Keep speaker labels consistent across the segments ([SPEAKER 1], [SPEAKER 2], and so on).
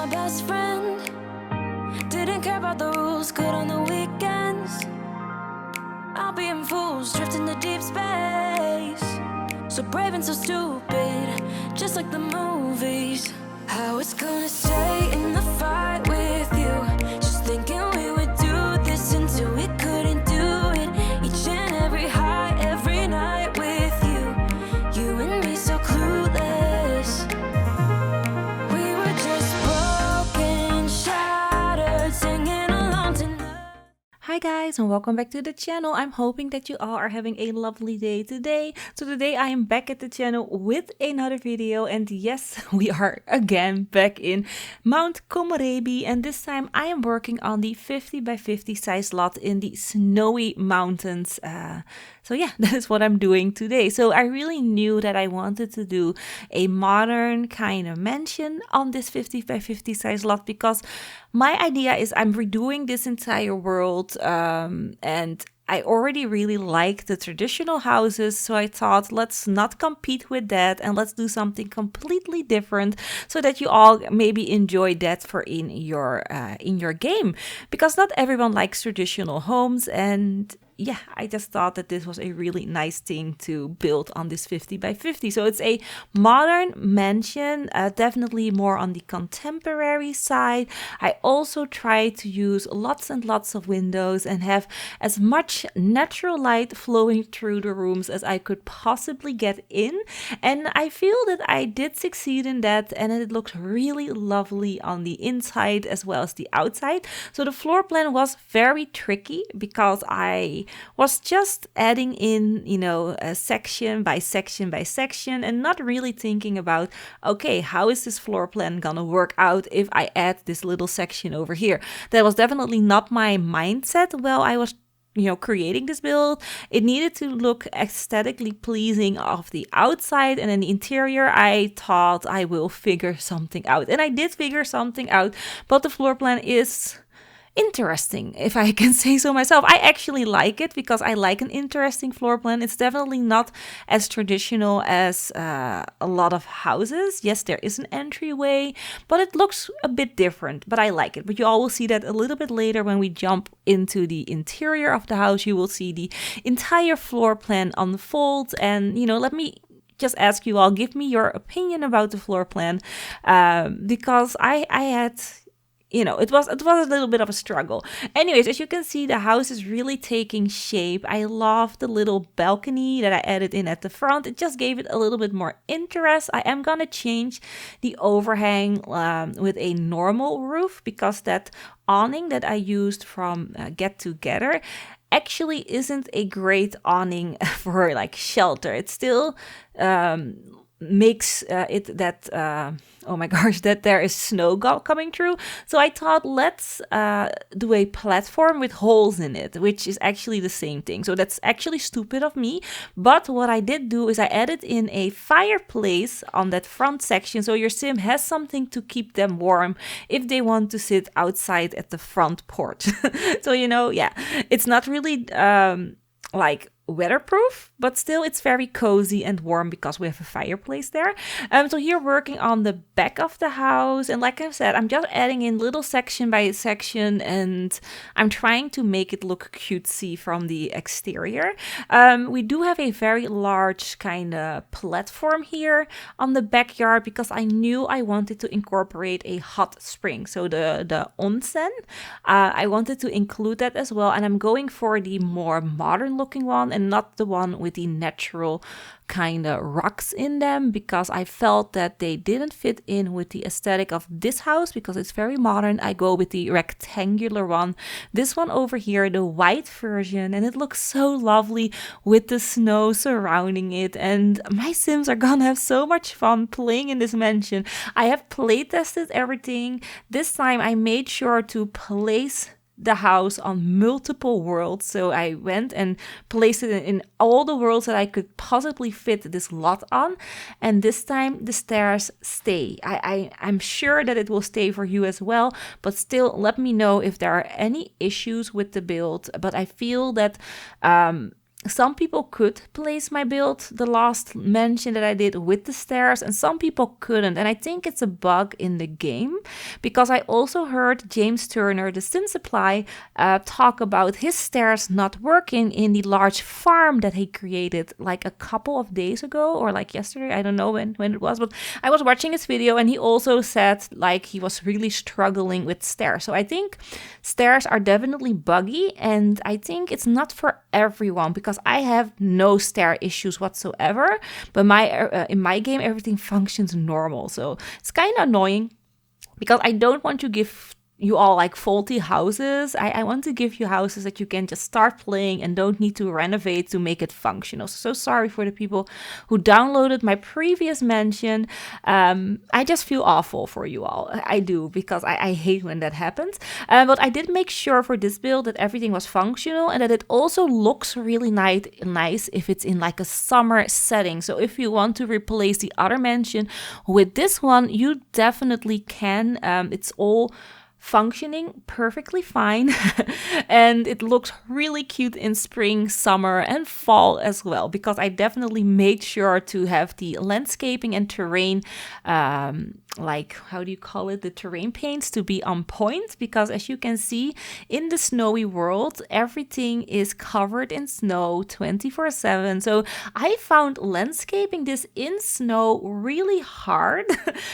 [SPEAKER 1] my best friend. Didn't care about the rules, good on the weekends. I'll be in fools, drifting to deep space. So brave and so stupid, just like the movies. I was gonna stay in the fight with you, just thinking we would do this until we couldn't do it. Each and every high, every night with you, you and me so clueless. We were just broken, shattered, singing along tonight.
[SPEAKER 2] Hi guys, and welcome back to the channel. I'm hoping that you all are having a lovely day today. So today I am back at the channel with another video, and yes, we are again back in Mount Komorebi, and this time I am working on the 50 by 50 size lot in the snowy mountains. So yeah, that is what I'm doing today. So I really knew that I wanted to do a modern kind of mansion on this 50 by 50 size lot, because my idea is I'm redoing this entire world, and I already really like the traditional houses, so I thought let's not compete with that and let's do something completely different so that you all maybe enjoy that for in your game, because not everyone likes traditional homes. And yeah, I just thought that this was a really nice thing to build on this 50 by 50. So it's a modern mansion, definitely more on the contemporary side. I also try to use lots and lots of windows and have as much natural light flowing through the rooms as I could possibly get in. And I feel that I did succeed in that, and it looks really lovely on the inside as well as the outside. So the floor plan was very tricky because I was just adding in, a section by section by section and not really thinking about, okay, how is this floor plan gonna work out if I add this little section over here? That was definitely not my mindset while I was creating this build. It needed to look aesthetically pleasing off the outside, and in the interior I thought I will figure something out, and I did figure something out. But the floor plan is interesting, if I can say so myself. I actually like it because I like an interesting floor plan. It's definitely not as traditional as a lot of houses. Yes, there is an entryway, but it looks a bit different, but I like it. But you all will see that a little bit later when we jump into the interior of the house. You will see the entire floor plan unfold, and let me just ask you all, give me your opinion about the floor plan, because I had, it was a little bit of a struggle. Anyways, as you can see, the house is really taking shape. I love the little balcony that I added in at the front. It just gave it a little bit more interest. I am gonna change the overhang with a normal roof, because that awning that I used from Get Together actually isn't a great awning for like shelter. It still makes it that oh my gosh, that there is snow coming through. So I thought, let's do a platform with holes in it, which is actually the same thing. So that's actually stupid of me, but what I did do is I added in a fireplace on that front section, so your sim has something to keep them warm if they want to sit outside at the front porch. So yeah, it's not really like weatherproof, but still it's very cozy and warm because we have a fireplace there. So here working on the back of the house, and like I said, I'm just adding in little section by section, and I'm trying to make it look cutesy from the exterior. We do have a very large kind of platform here on the backyard because I knew I wanted to incorporate a hot spring, so the onsen. I wanted to include that as well, and I'm going for the more modern looking one and not the one with the natural kind of rocks in them, because I felt that they didn't fit in with the aesthetic of this house because it's very modern. I go with the rectangular one, this one over here, the white version, and it looks so lovely with the snow surrounding it. And my sims are gonna have so much fun playing in this mansion. I have play tested everything. This time I made sure to place the house on multiple worlds. So I went and placed it in all the worlds that I could possibly fit this lot on. And this time the stairs stay. I'm sure that it will stay for you as well, but still let me know if there are any issues with the build. But I feel that Some people could place my build, the last mention that I did, with the stairs, and some people couldn't. And I think it's a bug in the game, because I also heard James Turner, the Sim Supply, talk about his stairs not working in the large farm that he created like a couple of days ago, or like yesterday. I don't know when it was, but I was watching his video and he also said like he was really struggling with stairs. So I think stairs are definitely buggy, and I think it's not for everyone, because I have no stair issues whatsoever, but in my game everything functions normal. So it's kind of annoying, because I don't want to give you all like faulty houses. I want to give you houses that you can just start playing and don't need to renovate to make it functional. So sorry for the people who downloaded my previous mention. I just feel awful for you all. I do, because I hate when that happens. But I did make sure for this build that everything was functional, and that it also looks really nice if it's in like a summer setting. So if you want to replace the other mention with this one, you definitely can. It's all functioning perfectly fine and it looks really cute in spring, summer and fall as well, because I definitely made sure to have the landscaping and terrain like, how do you call it, the terrain paints to be on point, because as you can see in the snowy world, everything is covered in snow 24/7. So I found landscaping this in snow really hard,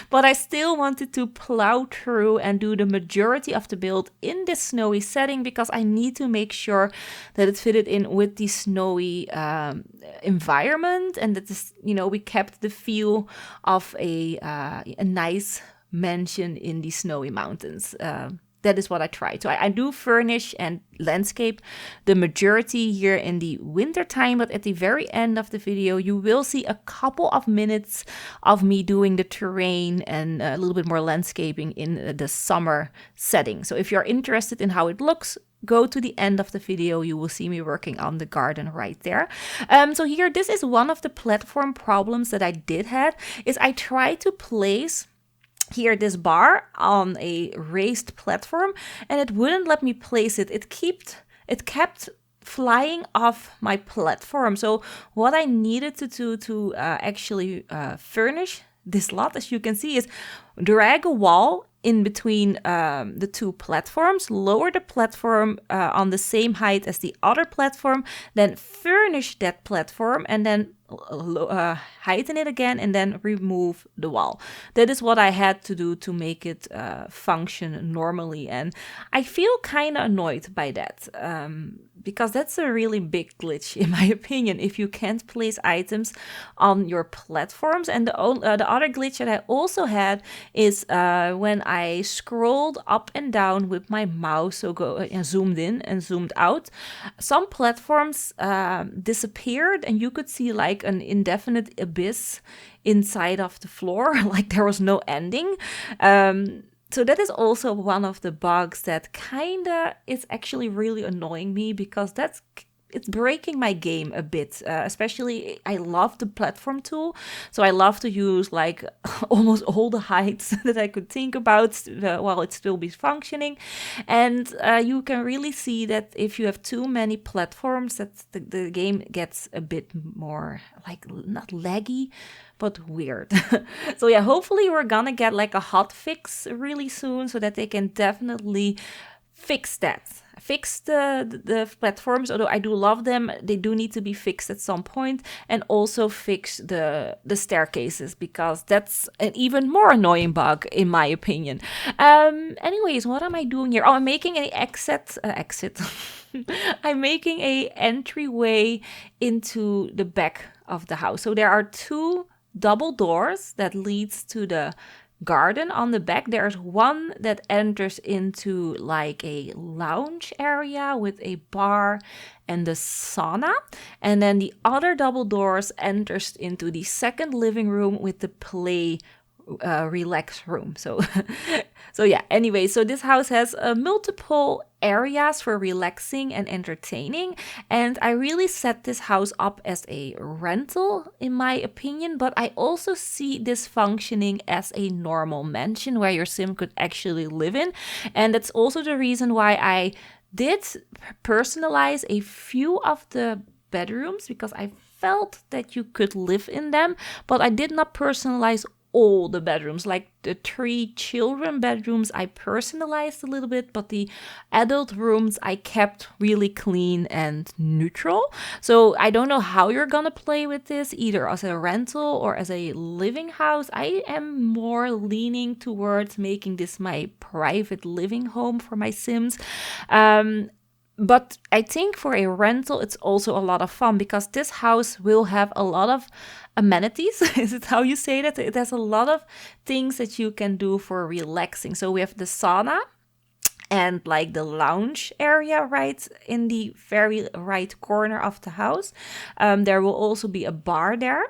[SPEAKER 2] but I still wanted to plow through and do the majority of the build in this snowy setting, because I need to make sure that it fitted in with the snowy environment, and that is, you know, we kept the feel of a nice mansion in the snowy mountains. That is what I try. So I do furnish and landscape the majority here in the winter time, but at the very end of the video, you will see a couple of minutes of me doing the terrain and a little bit more landscaping in the summer setting. So if you're interested in how it looks, go to the end of the video. You will see me working on the garden right there. So here, this is one of the platform problems that I did have, is I tried to place here this bar on a raised platform and it wouldn't let me place it. It kept flying off my platform. So what I needed to do to actually furnish this lot, as you can see, is drag a wall in between the two platforms, lower the platform on the same height as the other platform, then furnish that platform, and then heighten it again, and then remove the wall. That is what I had to do to make it function normally, and I feel kind of annoyed by that, because that's a really big glitch in my opinion, if you can't place items on your platforms. And the other glitch that I also had is when I scrolled up and down with my mouse, so zoomed in and zoomed out, some platforms disappeared and you could see like an indefinite abyss inside of the floor, like there was no ending. So that is also one of the bugs that kinda is actually really annoying me, because it's breaking my game a bit. Especially, I love the platform tool, so I love to use like almost all the heights that I could think about while it still be functioning. And you can really see that if you have too many platforms, that the game gets a bit more like, not laggy, but weird. So yeah, hopefully we're gonna get like a hot fix really soon, so that they can definitely fix that. Fix the platforms, although I do love them, they do need to be fixed at some point, and also fix the staircases, because that's an even more annoying bug in my opinion. Anyways, what am I doing here? Oh, I'm making an exit. I'm making a entryway into the back of the house. So there are two double doors that leads to the garden on the back. There's one that enters into like a lounge area with a bar and the sauna, and then the other double doors enters into the second living room with the play relax room. So yeah, anyway, so this house has multiple areas for relaxing and entertaining, and I really set this house up as a rental in my opinion, but I also see this functioning as a normal mansion where your sim could actually live in. And that's also the reason why I did personalize a few of the bedrooms because I felt that you could live in them, but I did not personalize all the bedrooms. Like the 3 children bedrooms I personalized a little bit, but the adult rooms I kept really clean and neutral. So I don't know how you're gonna play with this, either as a rental or as a living house. I am more leaning towards making this my private living home for my Sims. But I think for a rental, it's also a lot of fun because this house will have a lot of amenities. Is it how you say that? It has a lot of things that you can do for relaxing. So we have the sauna and like the lounge area right in the very right corner of the house. There will also be a bar there.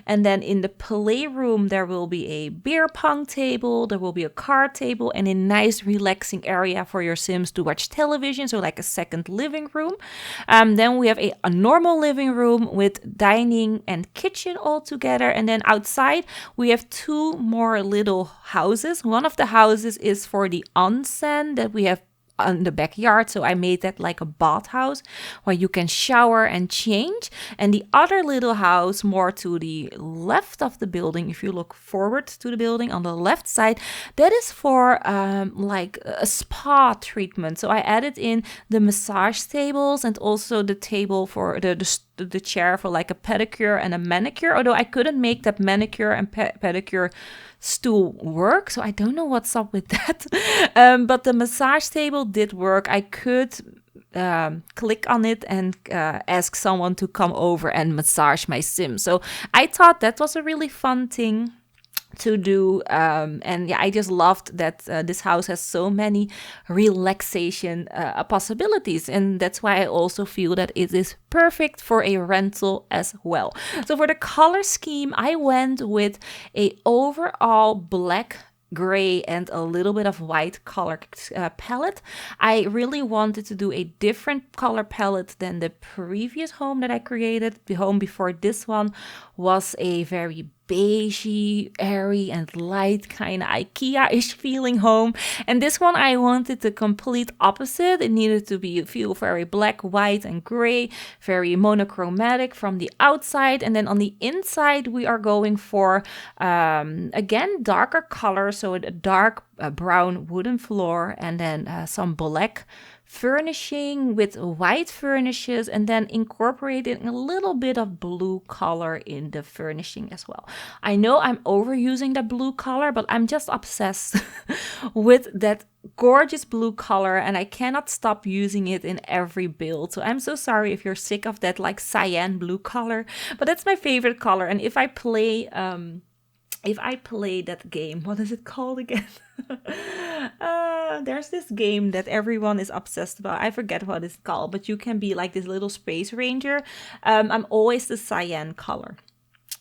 [SPEAKER 2] And then in the playroom, there will be a beer pong table, there will be a card table, and a nice relaxing area for your Sims to watch television, so like a second living room. Then we have a normal living room with dining and kitchen all together. And then outside, we have 2 more little houses. One of the houses is for the onsen that we have in the backyard, so I made that like a bathhouse where you can shower and change. And the other little house more to the left of the building, if you look forward to the building on the left side, that is for like a spa treatment. So I added in the massage tables and also the table for the chair for like a pedicure and a manicure, although I couldn't make that manicure and pedicure stool work, so I don't know what's up with that. But the massage table did work. I could click on it and ask someone to come over and massage my Sim. So I thought that was a really fun thing to do, and yeah, I just loved that this house has so many relaxation possibilities, and that's why I also feel that it is perfect for a rental as well. So for the color scheme, I went with a overall black, gray, and a little bit of white color palette. I really wanted to do a different color palette than the previous home that I created. The home before this one was a very beigey, airy, and light kind of IKEA-ish feeling home. And this one I wanted the complete opposite. It needed to feel very black, white, and gray, very monochromatic from the outside. And then on the inside, we are going for, again, darker colors. So a dark brown wooden floor, and then some black furnishing with white furnishes, and then incorporating a little bit of blue color in the furnishing as well. I know I'm overusing that blue color, but I'm just obsessed with that gorgeous blue color, and I cannot stop using it in every build. So I'm so sorry if you're sick of that like cyan blue color, but that's my favorite color. And if I play that game, what is it called again? There's this game that everyone is obsessed about. I forget what it's called, but you can be like this little space ranger. I'm always the cyan color.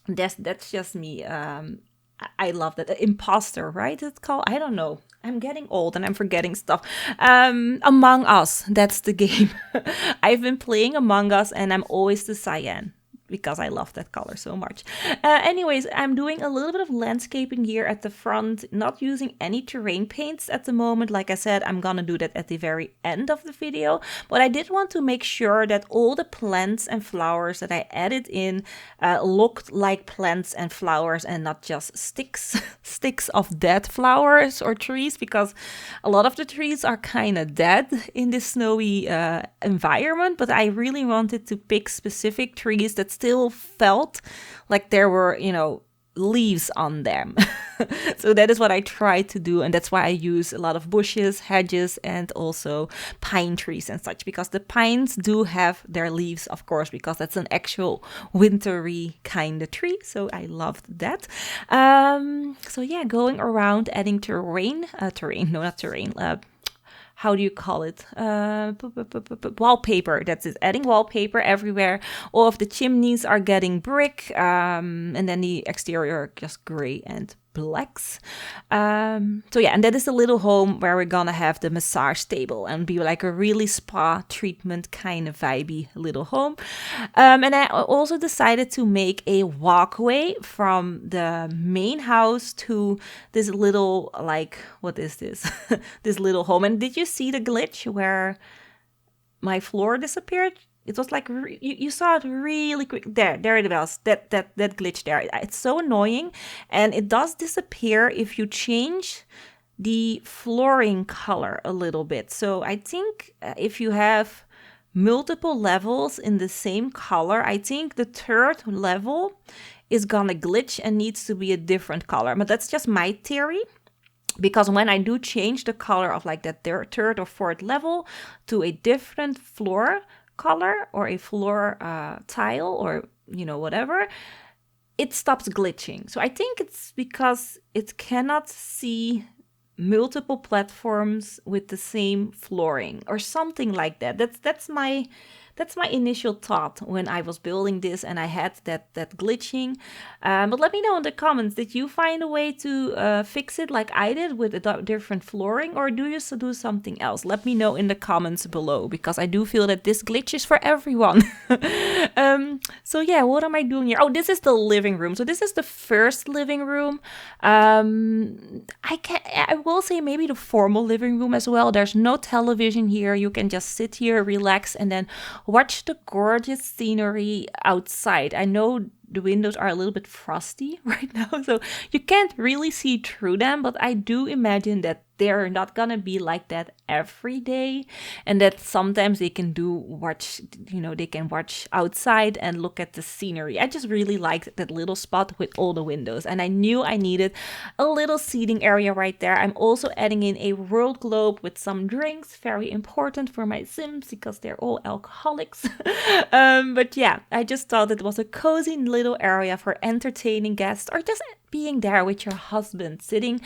[SPEAKER 2] That's just me. I love that. Imposter, right? It's called. I don't know. I'm getting old and I'm forgetting stuff. Among Us, that's the game. I've been playing Among Us and I'm always the cyan, because I love that color so much. Anyways, I'm doing a little bit of landscaping here at the front, not using any terrain paints at the moment. Like I said, I'm gonna do that at the very end of the video, but I did want to make sure that all the plants and flowers that I added in looked like plants and flowers and not just sticks of dead flowers or trees, because a lot of the trees are kind of dead in this snowy environment, but I really wanted to pick specific trees that still felt like there were, leaves on them. So that is what I try to do, and that's why I use a lot of bushes, hedges, and also pine trees and such, because the pines do have their leaves, of course, because that's an actual wintry kind of tree. So I loved that. So yeah, going around adding how do you call it? Wallpaper. That's it. Adding wallpaper everywhere. All of the chimneys are getting brick, and then the exterior just gray and blacks. So yeah, and that is a little home where we're gonna have the massage table and be like a really spa treatment kind of vibey little home. And I also decided to make a walkway from the main house to this little, like, what is this? This little home. And did you see the glitch where my floor disappeared? It was like you saw it really quick. There it was. That glitch there. It's so annoying, and it does disappear if you change the flooring color a little bit. So I think if you have multiple levels in the same color, I think the third level is gonna glitch and needs to be a different color. But that's just my theory. Because when I do change the color of like that third or fourth level to a different floor color or a floor tile or, you know, whatever, it stops glitching. So I think it's because it cannot see multiple platforms with the same flooring or something like that. That's my initial thought when I was building this and I had that glitching. But let me know in the comments, did you find a way to fix it like I did with a different flooring, or do you do something else? Let me know in the comments below, because I do feel that this glitch is for everyone. So yeah, what am I doing here? Oh, this is the living room. So this is the first living room. I will say maybe the formal living room as well. There's no television here. You can just sit here, relax, and then watch the gorgeous scenery outside. I know the windows are a little bit frosty right now, so you can't really see through them, but I do imagine that they're not gonna be like that every day, and that sometimes they can watch outside and look at the scenery. I just really liked that little spot with all the windows, and I knew I needed a little seating area right there. I'm also adding in a world globe with some drinks, very important for my Sims because they're all alcoholics. But yeah, I just thought it was a cozy little area for entertaining guests or just being there with your husband, sitting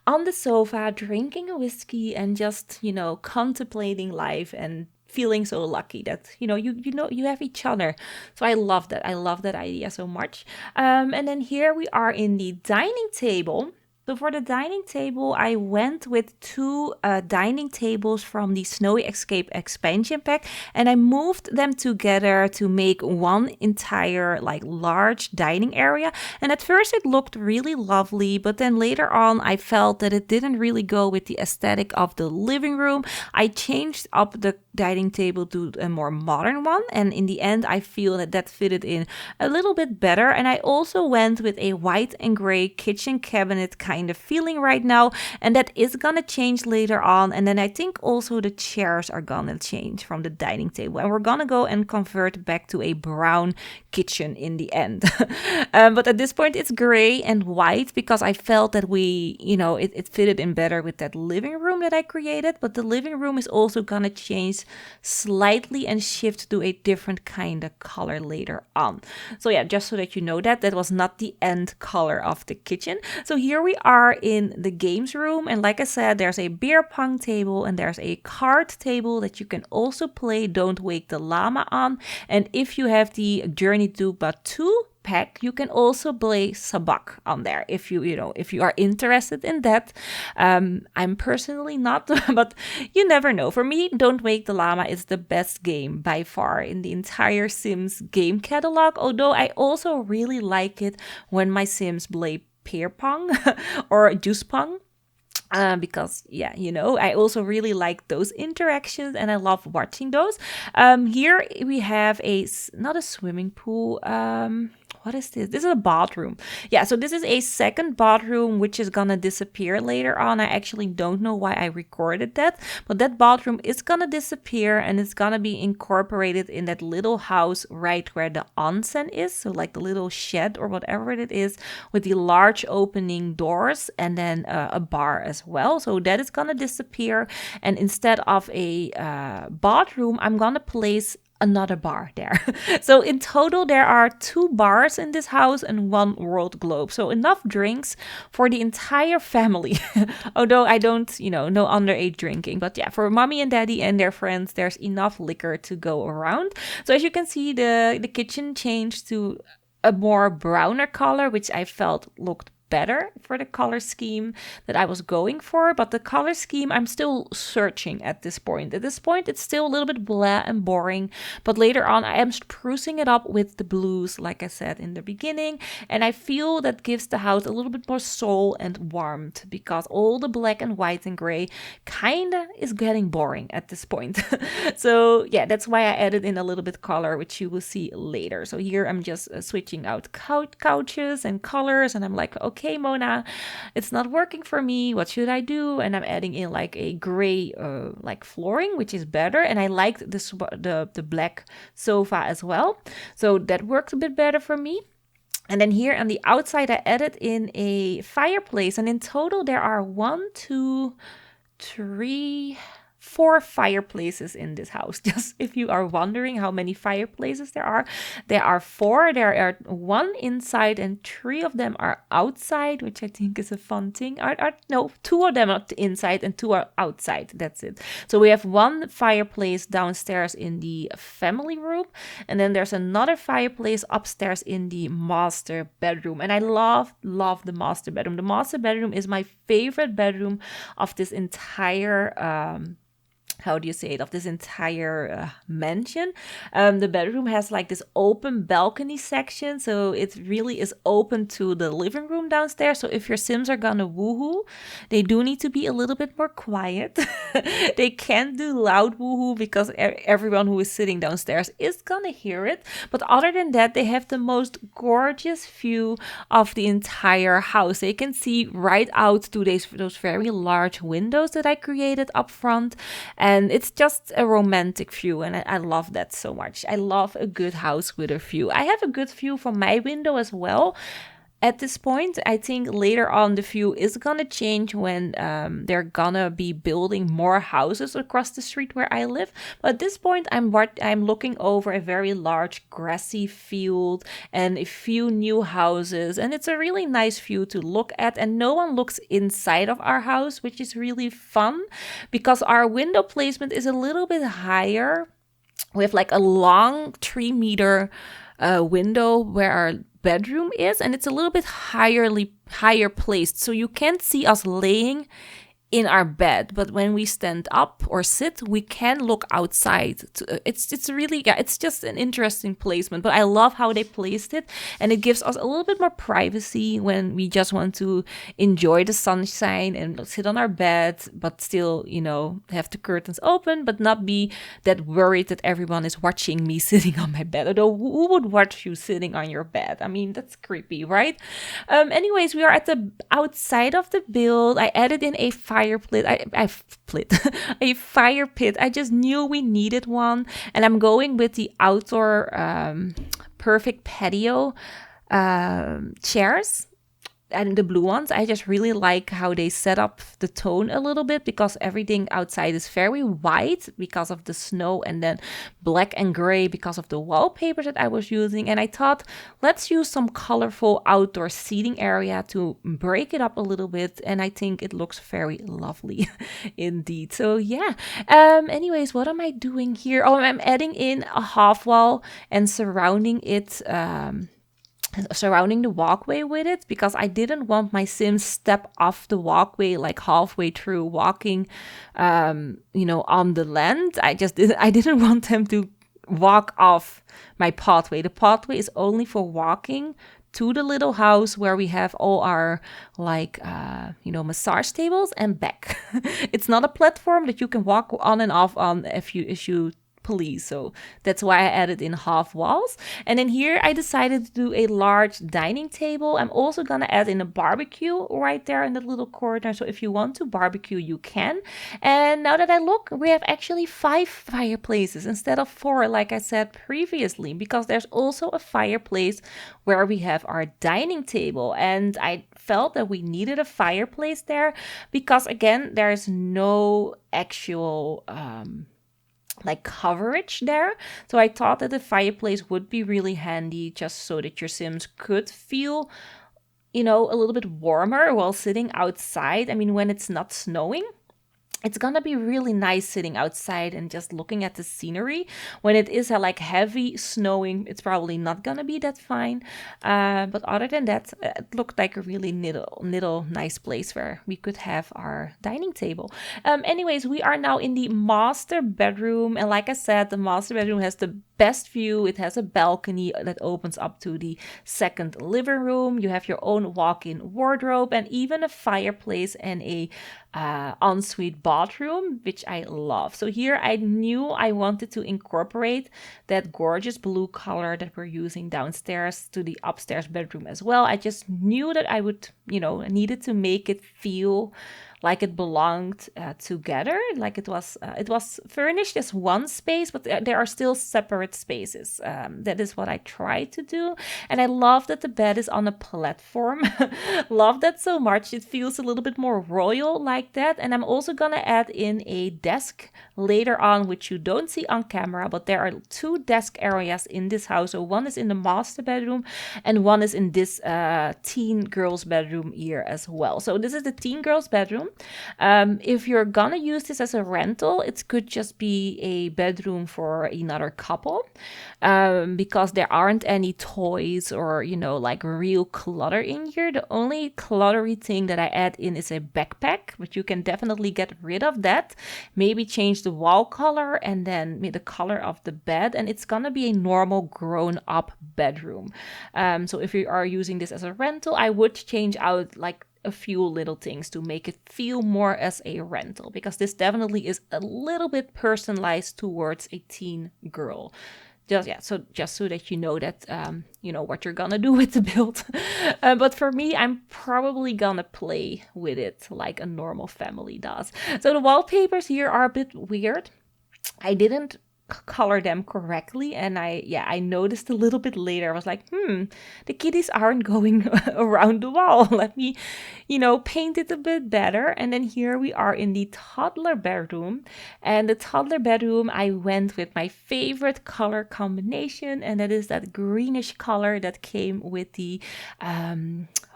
[SPEAKER 2] on the sofa, drinking a whiskey and just, you know, contemplating life and feeling so lucky that, you know, you have each other. So I love that. I love that idea so much. And then here we are in the dining table. So for the dining table, I went with two dining tables from the Snowy Escape expansion pack, and I moved them together to make one entire like large dining area. And at first it looked really lovely, but then later on I felt that it didn't really go with the aesthetic of the living room. I changed up the dining table to a more modern one, and in the end I feel that fitted in a little bit better. And I also went with a white and gray kitchen cabinet kind of feeling right now, and that is gonna change later on. And then I think also the chairs are gonna change from the dining table, and we're gonna go and convert back to a brown kitchen in the end. But at this point it's gray and white because I felt that it fitted in better with that living room that I created. But the living room is also gonna change slightly and shift to a different kind of color later on. So yeah, just so that you know that was not the end color of the kitchen. So here we are in the games room, and like I said, there's a beer pong table and there's a card table that you can also play Don't Wake the Llama on. And if you have the Journey to Batu pack, you can also play Sabak on there if you are interested in that. I'm personally not, but you never know. For me, Don't Wake the Llama is the best game by far in the entire Sims game catalog, although I also really like it when my Sims play beer pong or juice pong. Because yeah, I also really like those interactions and I love watching those. Here we have not a swimming pool. What is this? This is a bathroom. Yeah, so this is a second bathroom which is gonna disappear later on. I actually don't know why I recorded that, but that bathroom is gonna disappear and it's gonna be incorporated in that little house right where the onsen is. So like the little shed or whatever it is with the large opening doors and then a bar as well. So that is gonna disappear, and instead of a bathroom, I'm gonna place another bar there. So in total there are 2 bars in this house and 1 world globe, so enough drinks for the entire family. Although I don't no underage drinking, but yeah, for mommy and daddy and their friends there's enough liquor to go around. So as you can see, the kitchen changed to a more browner color, which I felt looked better for the color scheme that I was going for, but the color scheme I'm still searching at this point. At this point, it's still a little bit blah and boring, but later on I am sprucing it up with the blues, like I said in the beginning, and I feel that gives the house a little bit more soul and warmth, because all the black and white and gray kinda is getting boring at this point. So yeah, that's why I added in a little bit color, which you will see later. So here I'm just switching out couches and colors, and I'm like, okay, Mona, it's not working for me. What should I do? And I'm adding in like a gray like flooring, which is better. And I liked the black sofa as well. So that worked a bit better for me. And then here on the outside, I added in a fireplace. And in total, there are 1, 2, 3, 4 fireplaces in this house. Just if you are wondering how many fireplaces there are 4. There are 1 inside and 3 of them are outside, which I think is a fun thing. No, 2 of them are inside and 2 are outside. That's it. So we have 1 fireplace downstairs in the family room, and then there's another fireplace upstairs in the master bedroom. And I love the master bedroom. The master bedroom is my favorite bedroom of this entire how do you say it, of this entire mansion. The bedroom has like this open balcony section, so it really is open to the living room downstairs. So if your Sims are gonna woohoo, they do need to be a little bit more quiet. They can't do loud woohoo because everyone who is sitting downstairs is gonna hear it. But other than that, they have the most gorgeous view of the entire house. They can see right out to those very large windows that I created up front. And it's just a romantic view, and I love that so much. I love a good house with a view. I have a good view from my window as well. At this point, I think later on the view is gonna change when they're gonna be building more houses across the street where I live. But at this point, I'm looking over a very large grassy field and a few new houses, and it's a really nice view to look at. And no one looks inside of our house, which is really fun because our window placement is a little bit higher. We have like a long 3-meter window where our bedroom is, and it's a little bit higher placed, so you can't see us laying in our bed, but when we stand up or sit, we can look outside. It's really, yeah, it's just an interesting placement, but I love how they placed it, and it gives us a little bit more privacy when we just want to enjoy the sunshine and sit on our bed, but still, you know, have the curtains open, but not be that worried that everyone is watching me sitting on my bed. Although who would watch you sitting on your bed? I mean, that's creepy, right? Anyways, we are at the outside of the build. I added in a fireplace. A fire pit. I just knew we needed one, and I'm going with the outdoor perfect patio chairs. And the blue ones, I just really like how they set up the tone a little bit, because everything outside is very white because of the snow, and then black and gray because of the wallpaper that I was using. And I thought, let's use some colorful outdoor seating area to break it up a little bit. And I think it looks very lovely indeed. So yeah. Anyways, what am I doing here? Oh, I'm adding in a half wall and surrounding the walkway with it, because I didn't want my Sims step off the walkway like halfway through walking on the land. I didn't want them to walk off my pathway. The pathway is only for walking to the little house where we have all our massage tables and back. It's not a platform that you can walk on and off on if you please. So that's why I added in half walls. And then here I decided to do a large dining table. I'm also gonna add in a barbecue right there in the little corner. So if you want to barbecue, you can. And now that I look, we have actually 5 fireplaces instead of 4, like I said previously, because there's also a fireplace where we have our dining table. And I felt that we needed a fireplace there because, again, there's no actual coverage there. So I thought that the fireplace would be really handy, just so that your Sims could feel, a little bit warmer while sitting outside. I mean, when it's not snowing. it's gonna be really nice sitting outside and just looking at the scenery. When it is like heavy snowing, it's probably not gonna be that fine. But other than that, it looked like a really little nice place where we could have our dining table. Anyways, we are now in the master bedroom. And like I said, the master bedroom has the best view. It has a balcony that opens up to the second living room. You have your own walk-in wardrobe and even a fireplace and a ensuite bathroom, which I love. So here I knew I wanted to incorporate that gorgeous blue color that we're using downstairs to the upstairs bedroom as well. I just knew that I would, needed to make it feel like it belonged together, like it was furnished as one space, but there are still separate spaces. That is what I tried to do, and I love that the bed is on a platform. Love that so much. It feels a little bit more royal like that, and I'm also gonna add in a desk later on, which you don't see on camera, but there are 2 desk areas in this house. So one is in the master bedroom and one is in this teen girls bedroom here as well. So this is the teen girls bedroom. If you're gonna use this as a rental, it could just be a bedroom for another couple, because there aren't any toys or, like real clutter in here. The only cluttery thing that I add in is a backpack, but you can definitely get rid of that. Maybe change the wall color and then the color of the bed, and it's gonna be a normal grown-up bedroom. So if you are using this as a rental, I would change out like a few little things to make it feel more as a rental, because this definitely is a little bit personalized towards a teen girl. Just so that you know that what you're gonna do with the build. But for me, I'm probably gonna play with it like a normal family does. So the wallpapers here are a bit weird. I didn't color them correctly, and I noticed a little bit later. I was like, the kitties aren't going around the wall. Let me paint it a bit better. And then here we are in the toddler bedroom, and the toddler bedroom I went with my favorite color combination, and that is that greenish color that came with the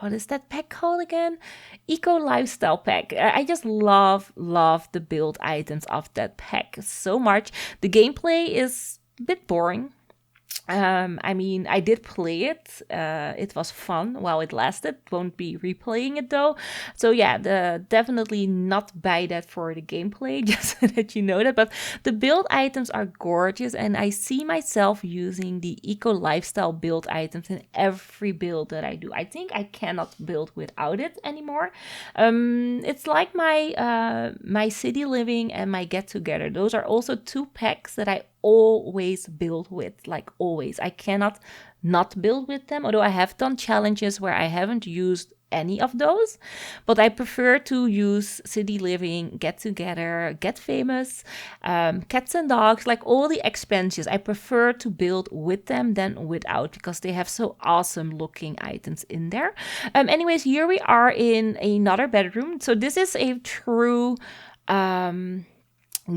[SPEAKER 2] what is that pack called again? Eco Lifestyle Pack. I just love the build items of that pack so much. The gameplay is a bit boring. I did play it. It was fun while it lasted. Won't be replaying it though. So yeah, definitely not buy that for the gameplay, just so that you know that. But the build items are gorgeous, and I see myself using the eco lifestyle build items in every build that I do. I think I cannot build without it anymore. It's like my city living and my get together. Those are also 2 packs that I always build with, like always. I cannot not build with them, although I have done challenges where I haven't used any of those, but I prefer to use city living, get together, get famous, cats and dogs, like all the expansions. I prefer to build with them than without, because they have so awesome looking items in there. Anyways, here we are in another bedroom. So this is a true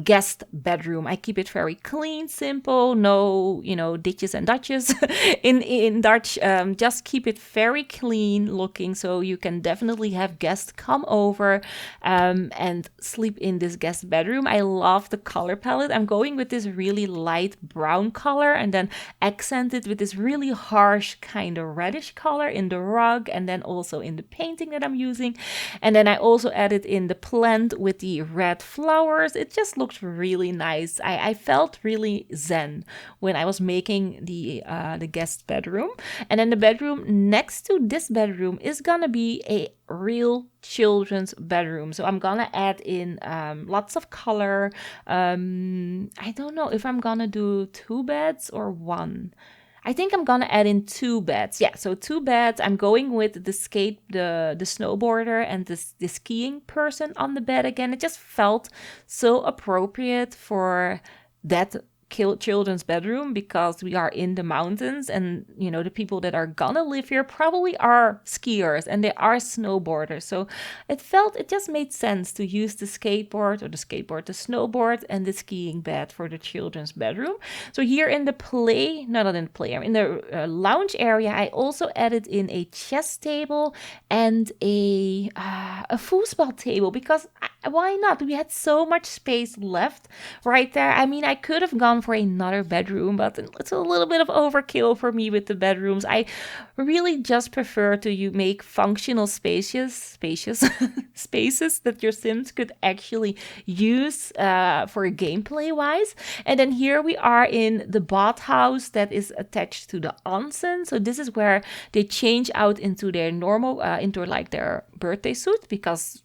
[SPEAKER 2] guest bedroom. I keep it very clean, simple, no, ditches and dutches in Dutch. Just keep it very clean looking, so you can definitely have guests come over and sleep in this guest bedroom. I love the color palette. I'm going with this really light brown color and then accented with this really harsh kind of reddish color in the rug and then also in the painting that I'm using. And then I also added in the plant with the red flowers. It just looked really nice. I felt really zen when I was making the guest bedroom. And then the bedroom next to this bedroom is gonna be a real children's bedroom. So I'm gonna add in lots of color. I don't know if I'm gonna do 2 beds or 1. I think I'm gonna add in 2 beds. Yeah, so 2 beds. I'm going with the snowboarder and the skiing person on the bed again. It just felt so appropriate for that children's bedroom, because we are in the mountains, and the people that are gonna live here probably are skiers and they are snowboarders. So it just made sense to use the snowboard and the skiing bed for the children's bedroom. So here in the lounge area, I also added in a chess table and a foosball table, because why not? We had so much space left right there. I mean, I could have gone for another bedroom, but it's a little bit of overkill for me with the bedrooms. I really just prefer to make functional spacious spaces that your Sims could actually use for gameplay wise. And then here we are in the bathhouse that is attached to the onsen. So this is where they change out into their normal, into like their birthday suit, because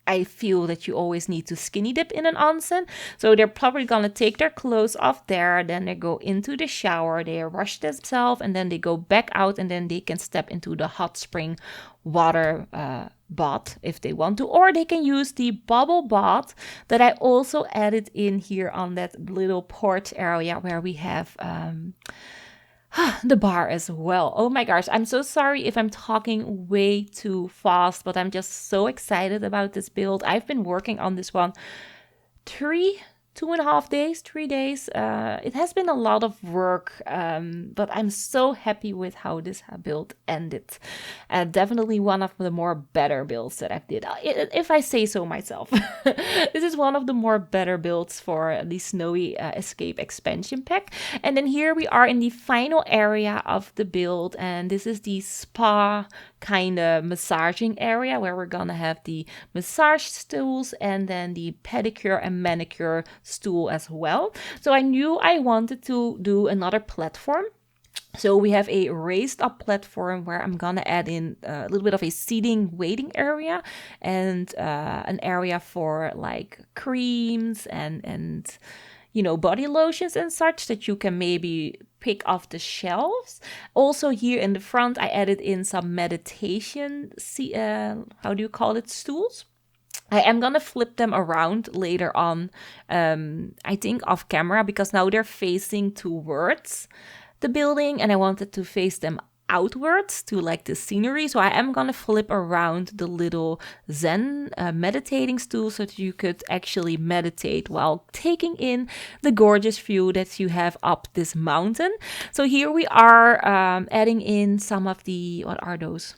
[SPEAKER 2] I feel that you always need to skinny dip in an onsen. So they're probably gonna take their clothes off there, then they go into the shower, they wash themselves, and then they go back out, and then they can step into the hot spring water bath if they want to. Or they can use the bubble bath that I also added in here on that little porch area where we have the bar as well. Oh my gosh, I'm so sorry if I'm talking way too fast, but I'm just so excited about this build. I've been working on this one 2.5 days, 3 days. It has been a lot of work, but I'm so happy with how this build ended. Definitely one of the more better builds that I've did, if I say so myself. This is one of the more better builds for the Snowy Escape expansion pack. And then here we are in the final area of the build, and this is the spa kind of massaging area where we're gonna have the massage stools and then the pedicure and manicure stool as well. So I knew I wanted to do another platform. So we have a raised up platform where I'm gonna add in a little bit of a seating waiting area and an area for like creams and you know, body lotions and such that you can maybe pick off the shelves. Also here in the front, I added in some meditation, how do you call it, stools. I am gonna flip them around later on, I think off camera, because now they're facing towards the building and I wanted to face them outwards to like the scenery. So I am gonna flip around the little Zen meditating stool so that you could actually meditate while taking in the gorgeous view that you have up this mountain. So here we are adding in some of the, what are those?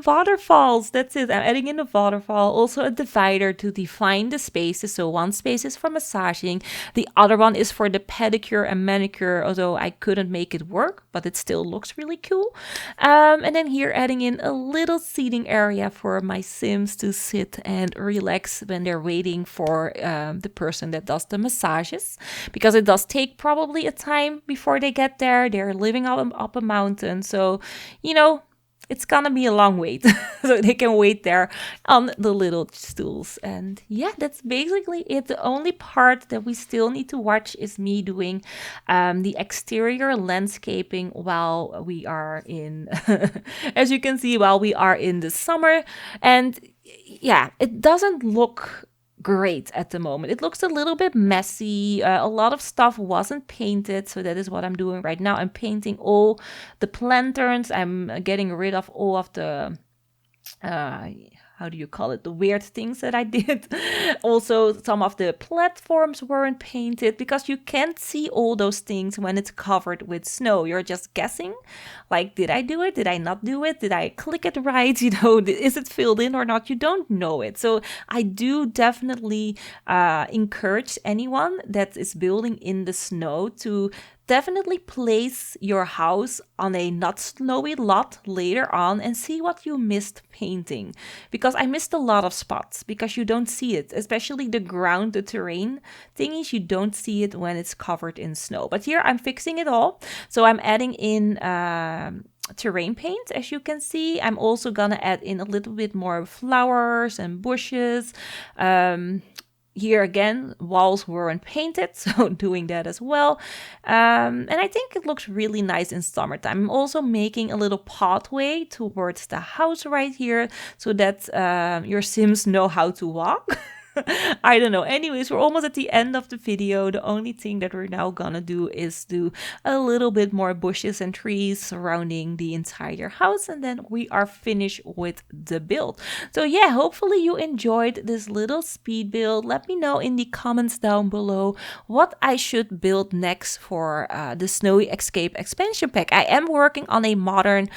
[SPEAKER 2] Waterfalls, that's it. I'm adding in a waterfall, also a divider to define the spaces. So one space is for massaging, the other one is for the pedicure and manicure, although I couldn't make it work, but it still looks really cool. And then here adding in a little seating area for my Sims to sit and relax when they're waiting for the person that does the massages, because it does take probably a time before they get there. They're living up a mountain, so you know, it's gonna be a long wait. So they can wait there on the little stools. And yeah, that's basically it. The only part that we still need to watch is me doing the exterior landscaping while we are in, as you can see, while we are in the summer. And yeah, it doesn't look great at the moment. It looks a little bit messy. A lot of stuff wasn't painted, so that is what I'm doing right now. I'm painting all the lanterns. I'm getting rid of all of the how do you call it, the weird things that I did. Also, some of the platforms weren't painted because you can't see all those things when it's covered with snow. You're just guessing, like, did I do it? Did I not do it? Did I click it right? You know, is it filled in or not? You don't know it. So I do definitely encourage anyone that is building in the snow to definitely place your house on a not snowy lot later on and see what you missed painting. Because I missed a lot of spots because you don't see it, especially the ground, the terrain thingies, you don't see it when it's covered in snow. But here I'm fixing it all. So I'm adding in terrain paint, as you can see. I'm also gonna add in a little bit more flowers and bushes. Here again, walls weren't painted, so doing that as well. And I think it looks really nice in summertime. I'm also making a little pathway towards the house right here so that your Sims know how to walk. I don't know. Anyways, we're almost at the end of the video. The only thing that we're now gonna do is do a little bit more bushes and trees surrounding the entire house, and then we are finished with the build. So yeah, hopefully you enjoyed this little speed build. Let me know in the comments down below what I should build next for the Snowy Escape expansion pack. I am working on a modern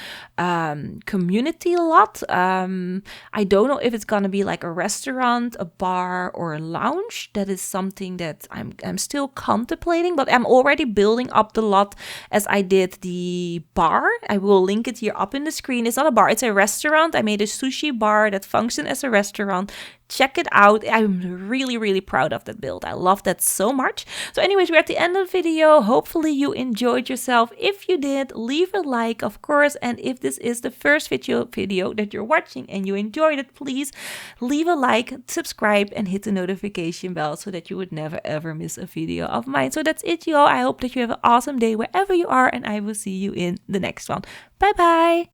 [SPEAKER 2] community lot. I don't know if it's gonna be like a restaurant, a bar, or a lounge. That is something that I'm still contemplating, but I'm already building up the lot as I did the bar. I will link it here up in the screen. It's not a bar, it's a restaurant. I made a sushi bar that functions as a restaurant. Check it out. I'm really proud of that build. I love that so much. So anyways, we're at the end of the video. Hopefully you enjoyed yourself. If you did, leave a like, of course. And if this is the first video that you're watching and you enjoyed it, please leave a like, subscribe, and hit the notification bell so that you would never ever miss a video of mine. So that's it, y'all. I hope that you have an awesome day wherever you are, and I will see you in the next one. Bye bye.